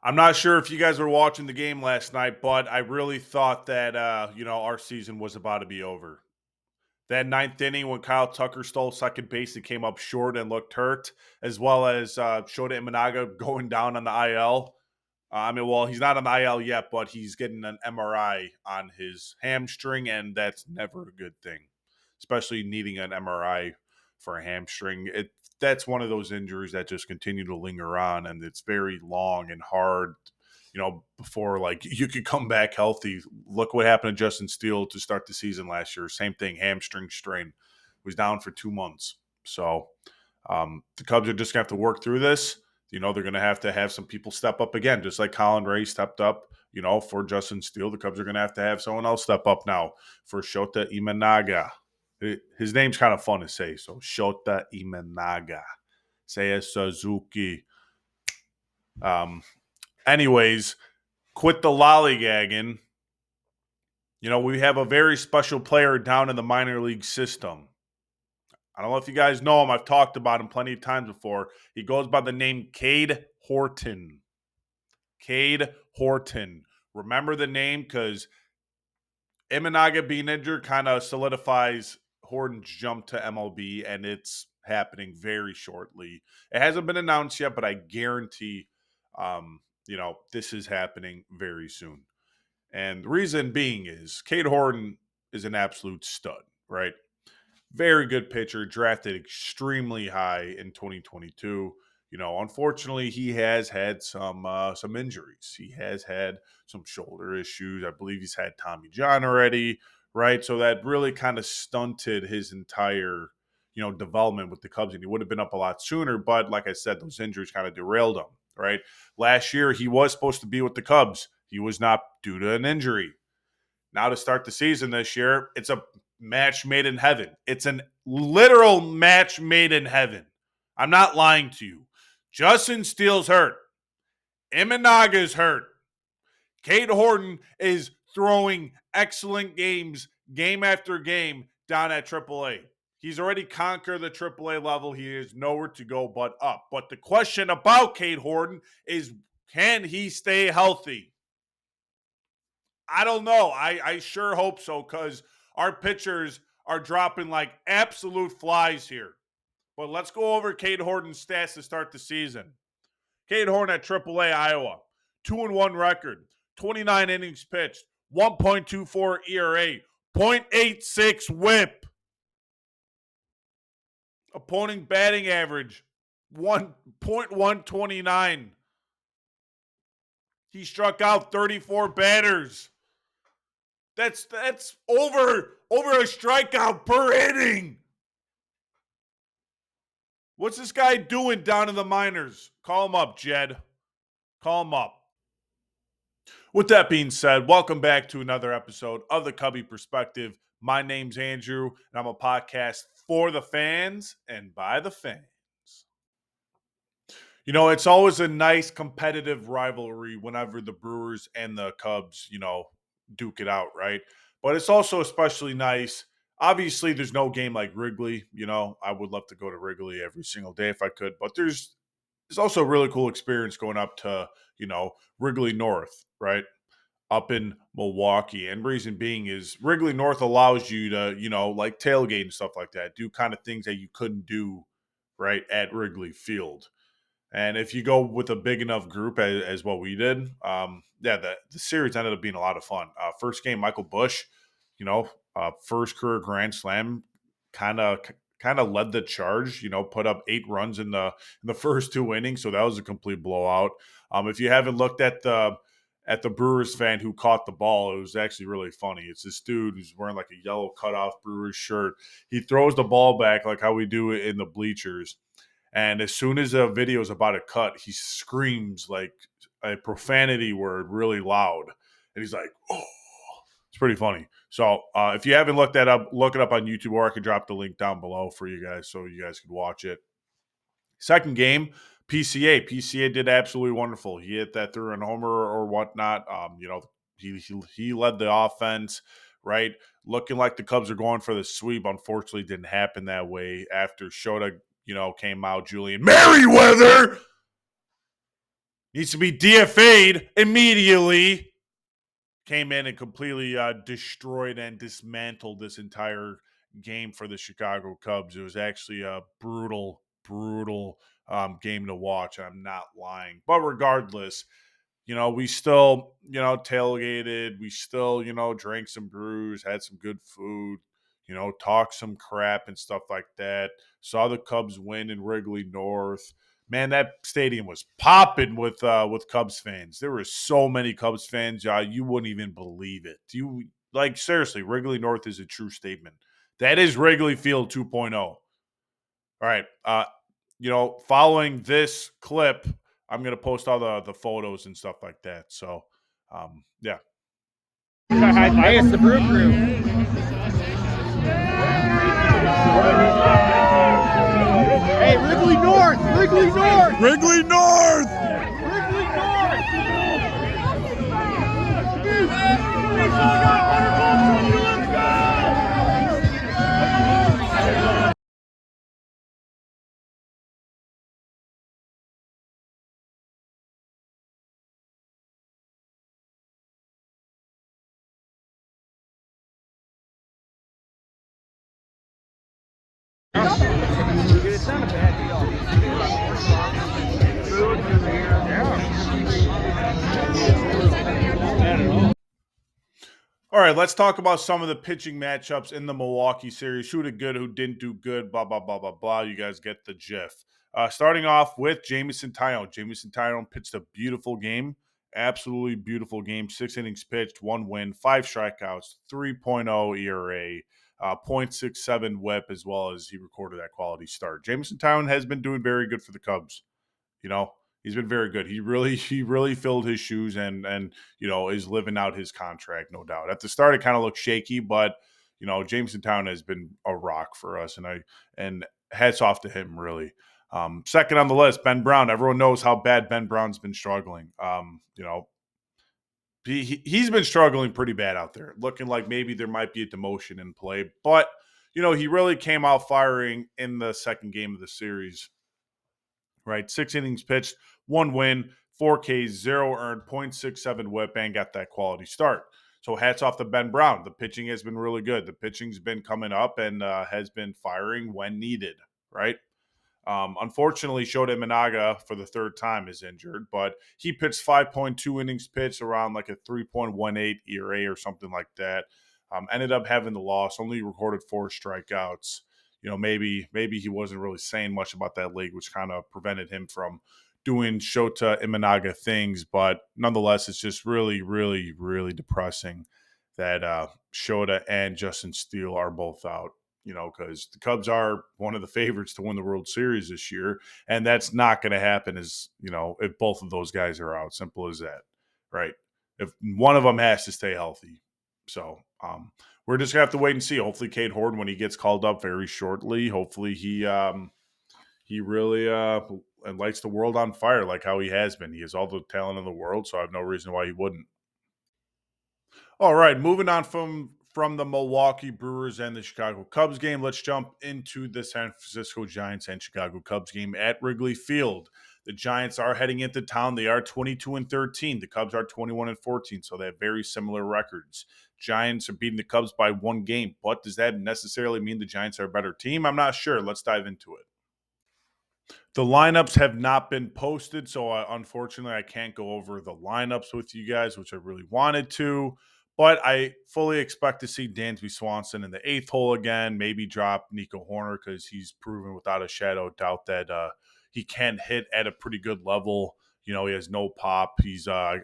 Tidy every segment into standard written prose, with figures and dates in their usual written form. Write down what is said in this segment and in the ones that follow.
I'm not sure if you guys were watching the game last night, but I really thought that our season was about to be over. That ninth inning when Kyle Tucker stole second base and came up short and looked hurt, as well as Shota Imanaga going down on the IL. He's not on the IL yet, but he's getting an MRI on his hamstring, and that's never a good thing, especially needing an MRI for a hamstring. That's one of those injuries that just continue to linger on, and it's very long and hard. Before like you could come back healthy. Look what happened to Justin Steele to start the season last year. Same thing, hamstring strain. Was down for 2 months. So the Cubs are just going to have to work through this. They're going to have some people step up again, just like Colin Ray stepped up, for Justin Steele. The Cubs are going to have someone else step up now for Shota Imanaga. His name's kind of fun to say, so Shota Imanaga. Seiya Suzuki. Anyways, quit the lollygagging. We have a very special player down in the minor league system. I don't know if you guys know him. I've talked about him plenty of times before. He goes by the name Cade Horton. Cade Horton. Remember the name because Imanaga being injured kind of solidifies Horton's jump to MLB, and it's happening very shortly. It hasn't been announced yet, but I guarantee, this is happening very soon. And the reason being is Cade Horton is an absolute stud, right? Very good pitcher, drafted extremely high in 2022. Unfortunately, he has had some injuries. He has had some shoulder issues. I believe he's had Tommy John already, right? So that really kind of stunted his entire, development with the Cubs, and he would have been up a lot sooner. But like I said, those injuries kind of derailed him, right? Last year, he was supposed to be with the Cubs. He was not due to an injury. Now to start the season this year, it's a match made in heaven. It's a literal match made in heaven. I'm not lying to you. Justin Steele's hurt. Imanaga's hurt. Cade Horton is throwing excellent games, game after game, down at AAA. He's already conquered the AAA level. He has nowhere to go but up. But the question about Cade Horton is, can he stay healthy? I don't know. I sure hope so, because our pitchers are dropping like absolute flies here. But let's go over Cade Horton's stats to start the season. Cade Horton at AAA Iowa, 2-1 record, 29 innings pitched, 1.24 ERA, 0.86 WHIP. Opponent batting average, 1.129. He struck out 34 batters. That's over a strikeout per inning. What's this guy doing down in the minors? Call him up, Jed. Call him up. With that being said, welcome back to another episode of the Cubby Perspective. My name's Andrew, and I'm a podcast for the fans and by the fans. It's always a nice competitive rivalry whenever the Brewers and the Cubs, duke it out, right? But it's also especially nice. Obviously, there's no game like Wrigley. I would love to go to Wrigley every single day if I could. But there's also a really cool experience going up to, Wrigley North, right? Up in Milwaukee. And reason being is Wrigley North allows you to, like tailgate and stuff like that, do kind of things that you couldn't do, right, at Wrigley Field. And if you go with a big enough group as what we did, the series ended up being a lot of fun. First game, Michael Busch, first career Grand Slam, kind of led the charge. Put up 8 runs in the first 2 innings, so that was a complete blowout. If you haven't looked at the Brewers fan who caught the ball, it was actually really funny. It's this dude who's wearing like a yellow cutoff Brewers shirt. He throws the ball back like how we do it in the bleachers. And as soon as a video is about to cut, he screams like a profanity word really loud. And he's like, oh, it's pretty funny. So if you haven't looked that up, look it up on YouTube, or I could drop the link down below for you guys so you guys could watch it. Second game, PCA. PCA did absolutely wonderful. He hit that through an homer or whatnot. He led the offense, right? Looking like the Cubs are going for the sweep. Unfortunately, didn't happen that way after Shota, came out. Julian Merriweather needs to be DFA'd immediately. Came in and completely destroyed and dismantled this entire game for the Chicago Cubs. It was actually a brutal, brutal game to watch. I'm not lying. But regardless, we still, tailgated. We still, drank some brews, had some good food, talked some crap and stuff like that. Saw the Cubs win in Wrigley North. Man, that stadium was popping with Cubs fans. There were so many Cubs fans, you wouldn't even believe it. Seriously, Wrigley North is a true statement. That is Wrigley Field 2.0. All right. Following this clip, I'm going to post all the photos and stuff like that. So, yeah. Hey, it's the Brew Crew. Hey, Wrigley North! Wrigley North! Wrigley North! Wrigley North! It's not a bad deal. All right, let's talk about some of the pitching matchups in the Milwaukee series. Who did good, who didn't do good, blah, blah, blah, blah, blah. You guys get the gist. Starting off with Jameson Taillon. Jameson Taillon pitched a beautiful game. Absolutely beautiful game. 6 innings pitched, 1 win, 5 strikeouts, 3.0 ERA, 0.67 whip, as well as he recorded that quality start. Jameson Taillon has been doing very good for the Cubs. He's been very good. He really filled his shoes and is living out his contract, no doubt. At the start, it kind of looked shaky, but Jameson Taillon has been a rock for us, and hats off to him, really. Second on the list, Ben Brown. Everyone knows how bad Ben Brown's been struggling. He's been struggling pretty bad out there, looking like maybe there might be a demotion in play. But, he really came out firing in the second game of the series, right? 6 innings pitched, 1 win, 4 Ks, 0 earned, 0.67 whip, and got that quality start. So hats off to Ben Brown. The pitching has been really good. The pitching's been coming up and has been firing when needed, right? Unfortunately, Shota Imanaga for the third time is injured, but he pitched 5.2 innings pitched, around like a 3.18 ERA or something like that. Ended up having the loss, only recorded 4 strikeouts. Maybe he wasn't really saying much about that league, which kind of prevented him from doing Shota Imanaga things. But nonetheless, it's just really, really, really depressing that Shota and Justin Steele are both out. Because the Cubs are one of the favorites to win the World Series this year. And that's not going to happen if both of those guys are out. Simple as that, right? If one of them has to stay healthy. So we're just going to have to wait and see. Hopefully Cade Horton, when he gets called up very shortly, hopefully he really lights the world on fire like how he has been. He has all the talent in the world, so I have no reason why he wouldn't. All right, moving on from the Milwaukee Brewers and the Chicago Cubs game, let's jump into the San Francisco Giants and Chicago Cubs game at Wrigley Field. The Giants are heading into town. They are 22-13. The Cubs are 21-14, so they have very similar records. Giants are beating the Cubs by 1 game, but does that necessarily mean the Giants are a better team? I'm not sure. Let's dive into it. The lineups have not been posted, so unfortunately I can't go over the lineups with you guys, which I really wanted to. But I fully expect to see Dansby Swanson in the 8th hole again, maybe drop Nico Horner because he's proven without a shadow of doubt that he can hit at a pretty good level. He has no pop. He's I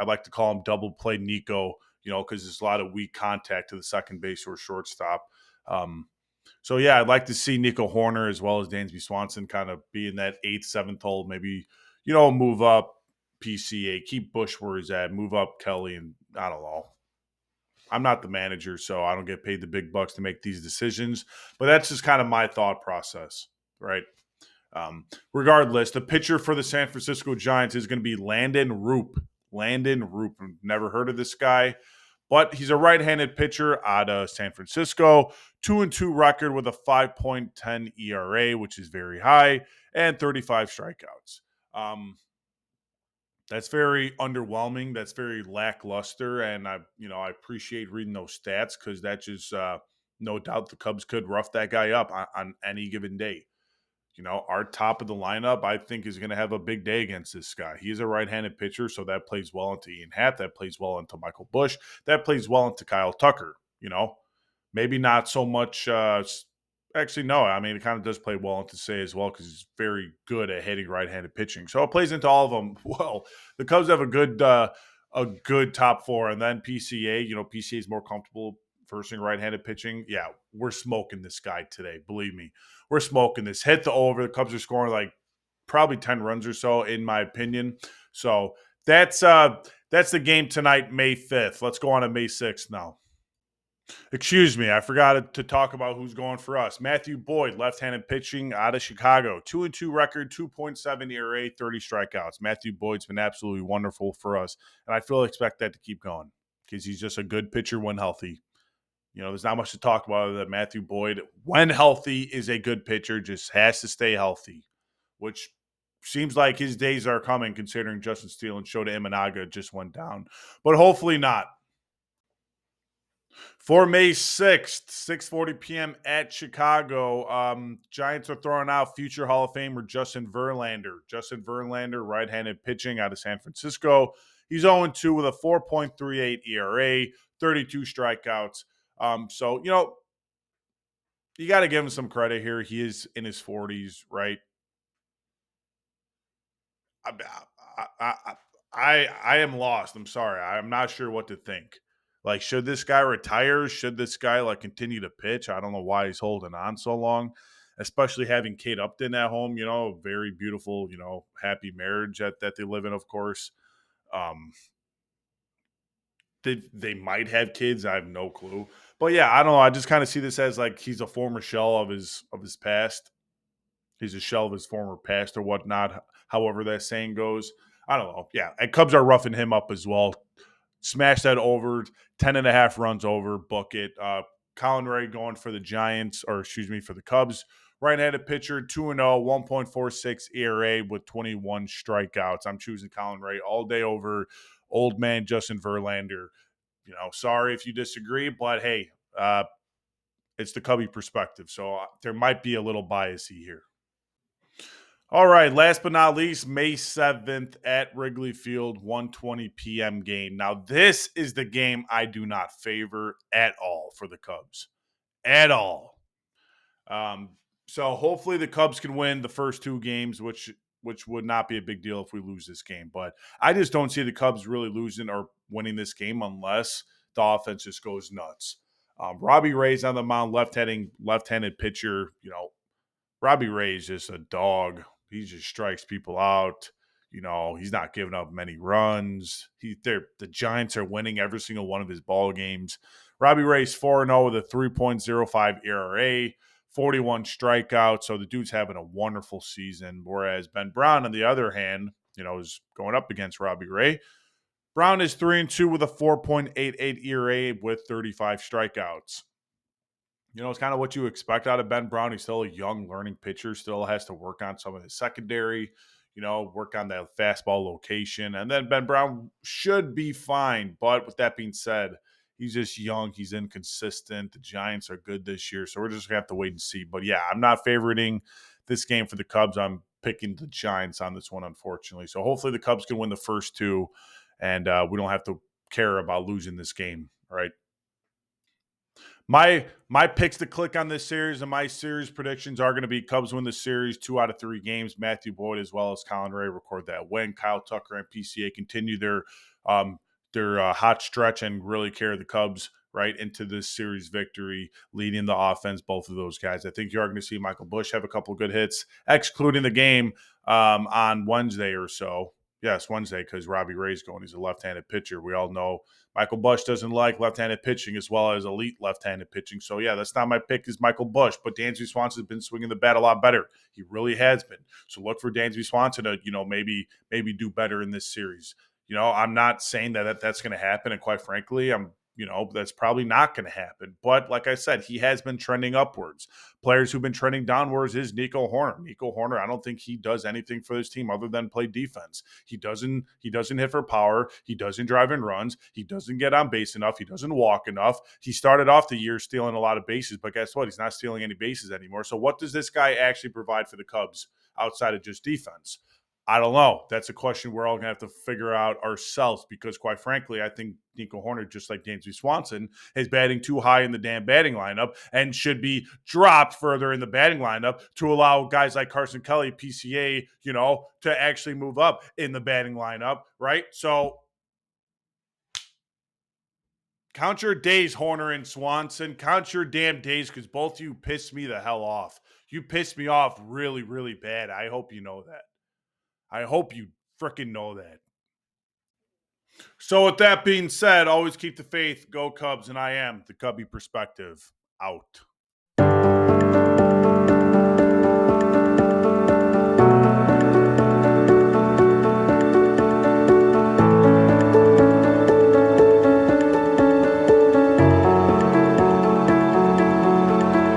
like to call him double play Nico, because there's a lot of weak contact to the second base or shortstop. So yeah, I'd like to see Nico Horner as well as Dansby Swanson kind of be in that 8th, 7th hole. Maybe, move up PCA, keep Bush where he's at, move up Kelly, and I don't know. I'm not the manager, so I don't get paid the big bucks to make these decisions. But that's just kind of my thought process, right? Regardless, the pitcher for the San Francisco Giants is going to be Landon Roop. Landon Roop. Never heard of this guy, but he's a right-handed pitcher out of San Francisco. 2-2 record with a 5.10 ERA, which is very high, and 35 strikeouts. That's very underwhelming. That's very lackluster, and I appreciate reading those stats because that just no doubt the Cubs could rough that guy up on any given day. Our top of the lineup, I think, is going to have a big day against this guy. He's a right-handed pitcher, so that plays well into Ian Happ. That plays well into Michael Bush. That plays well into Kyle Tucker. Maybe not so much. Actually, no. I mean, it kind of does play well into Say as well because he's very good at hitting right-handed pitching. So it plays into all of them. Well, the Cubs have a good top four, and then PCA. PCA is more comfortable versing right-handed pitching. Yeah, we're smoking this guy today. Believe me, we're smoking this. Hit the over. The Cubs are scoring like probably 10 runs or so, in my opinion. So that's the game tonight, May 5th. Let's go on to May 6th now. Excuse me, I forgot to talk about who's going for us. Matthew Boyd, left-handed pitching out of Chicago. 2-2 record, 2.7 ERA, 30 strikeouts. Matthew Boyd's been absolutely wonderful for us, and I expect that to keep going because he's just a good pitcher when healthy. There's not much to talk about other than Matthew Boyd, when healthy, is a good pitcher, just has to stay healthy, which seems like his days are coming considering Justin Steele and Shota Imanaga just went down. But hopefully not. For May 6th, 6:40 p.m. at Chicago, Giants are throwing out future Hall of Famer Justin Verlander. Justin Verlander, right-handed pitching out of San Francisco. He's 0-2 with a 4.38 ERA, 32 strikeouts. So, you got to give him some credit here. He is in his 40s, right? I am lost. I'm sorry. I'm not sure what to think. Like, should this guy retire? Should this guy continue to pitch? I don't know why he's holding on so long, especially having Kate Upton at home. Very beautiful, happy marriage that they live in, of course. They might have kids. I have no clue. But yeah, I don't know. I just kind of see this as like he's a former shell of his past. He's a shell of his former past or whatnot, however that saying goes. I don't know. Yeah, and Cubs are roughing him up as well. Smash that over, 10.5 runs over, book it. Colin Ray going for the Giants, or excuse me, for the Cubs. Right-handed pitcher, 2-0, 1.46 ERA with 21 strikeouts. I'm choosing Colin Ray all day over old man Justin Verlander. Sorry if you disagree, but hey, it's the Cubby perspective, so there might be a little biasy here. All right, last but not least, May 7th at Wrigley Field, 1:20 p.m. game. Now, this is the game I do not favor at all for the Cubs. At all. So hopefully the Cubs can win the first two games, which would not be a big deal if we lose this game. But I just don't see the Cubs really losing or winning this game unless the offense just goes nuts. Robbie Ray's on the mound, left-handed pitcher. Robbie Ray is just a dog. He just strikes people out. He's not giving up many runs. The Giants are winning every single one of his ball games. Robbie Ray's 4-0 with a 3.05 ERA, 41 strikeouts. So the dude's having a wonderful season. Whereas Ben Brown, on the other hand, is going up against Robbie Ray. Brown is 3-2 with a 4.88 ERA with 35 strikeouts. It's kind of what you expect out of Ben Brown. He's still a young learning pitcher, still has to work on some of his secondary, work on that fastball location. And then Ben Brown should be fine. But with that being said, he's just young. He's inconsistent. The Giants are good this year. So we're just going to have to wait and see. But yeah, I'm not favoriting this game for the Cubs. I'm picking the Giants on this one, unfortunately. So hopefully the Cubs can win the first two and we don't have to care about losing this game, right? My picks to click on this series and my series predictions are going to be Cubs win the series 2 out of 3 games. Matthew Boyd as well as Colin Ray record that win. Kyle Tucker and PCA continue their hot stretch and really carry the Cubs right, into this series victory, leading the offense, both of those guys. I think you're going to see Michael Busch have a couple good hits, excluding the game on Wednesday or so. Yes, Wednesday, because Robbie Ray's going. He's a left-handed pitcher. We all know Michael Busch doesn't like left-handed pitching as well as elite left-handed pitching. So, yeah, that's not my pick is Michael Busch. But Dansby Swanson's been swinging the bat a lot better. He really has been. So look for Dansby Swanson to, maybe do better in this series. I'm not saying that's going to happen. And quite frankly, that's probably not going to happen. But like I said, he has been trending upwards. Players who've been trending downwards is Nico Hoerner. Nico Hoerner, I don't think he does anything for this team other than play defense. He doesn't hit for power. He doesn't drive in runs. He doesn't get on base enough. He doesn't walk enough. He started off the year stealing a lot of bases, but guess what? He's not stealing any bases anymore. So what does this guy actually provide for the Cubs outside of just defense? I don't know. That's a question we're all going to have to figure out ourselves because, quite frankly, I think Nico Hoerner, just like Dansby Swanson, is batting too high in the damn batting lineup and should be dropped further in the batting lineup to allow guys like Carson Kelly, PCA, to actually move up in the batting lineup, right? So count your days, Hoerner and Swanson. Count your damn days because both of you pissed me the hell off. You pissed me off really, really bad. I hope you know that. I hope you freaking know that. So, with that being said, always keep the faith. Go Cubs, and I am the Cubby Perspective. Out.